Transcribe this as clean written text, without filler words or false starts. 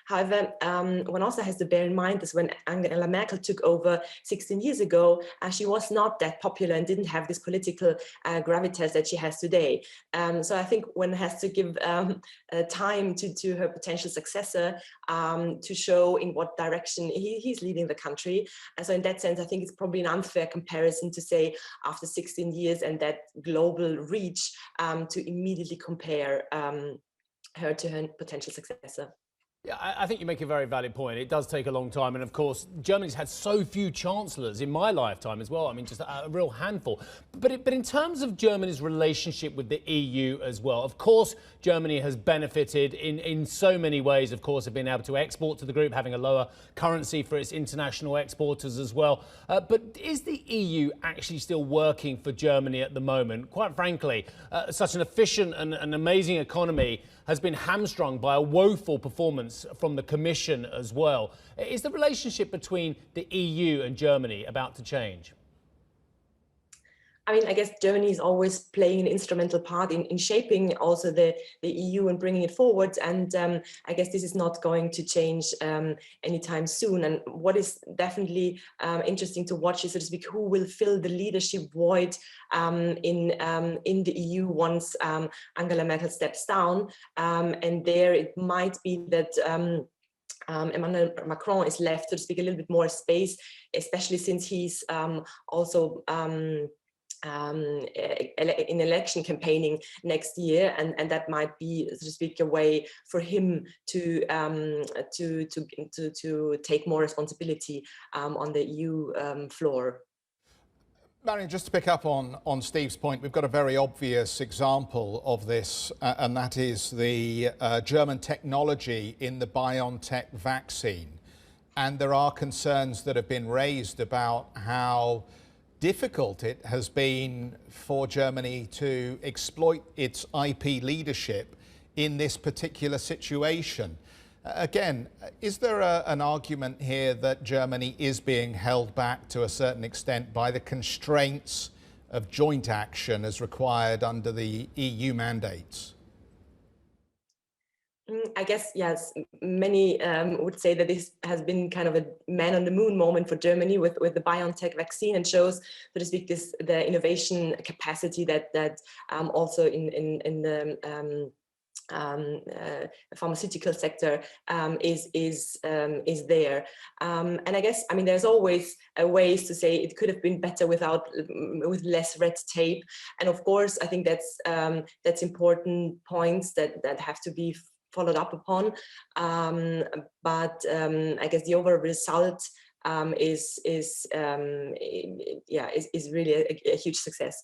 However, one also has to bear in mind that when Angela Merkel took over 16 years ago, she was not that popular and didn't have this political gravitas that she has today. So I think one has to give time to her potential successor to show in what direction he's leading the country. And so in that sense, I think it's probably an unfair comparison to say after 16 years and that global reach to immediately compare her to her potential successor. Yeah, I think you make a very valid point. It does take a long time. And of course, Germany's had so few chancellors in my lifetime as well. I mean, just a real handful. But in terms of Germany's relationship with the EU as well, of course, Germany has benefited in so many ways, of course, of being able to export to the group, having a lower currency for its international exporters as well. But is the EU actually still working for Germany at the moment? Quite frankly, such an efficient and an amazing economy has been hamstrung by a woeful performance from the Commission as well. Is the relationship between the EU and Germany about to change? I mean, I guess Germany is always playing an instrumental part in shaping also the EU and bringing it forward. And I guess this is not going to change anytime soon. And what is definitely interesting to watch is, so to speak, who will fill the leadership void in the EU once Angela Merkel steps down. And there it might be that Emmanuel Macron is left, so to speak, a little bit more space, especially since he's also in election campaigning next year, and that might be, so to speak, a way for him to take more responsibility on the EU floor. Marion, just to pick up on Steve's point, we've got a very obvious example of this, and that is the German technology in the BioNTech vaccine. And there are concerns that have been raised about how difficult it has been for Germany to exploit its IP leadership in this particular situation. Again, is there an argument here that Germany is being held back to a certain extent by the constraints of joint action as required under the EU mandates? I guess, yes, many would say that this has been kind of a man on the moon moment for Germany with the BioNTech vaccine, and shows, so to speak, the innovation capacity that also in the pharmaceutical sector is there. And I guess, I mean, there's always ways to say it could have been better with less red tape. And of course, I think that's important points that have to be followed up upon, but I guess the overall result is really a huge success.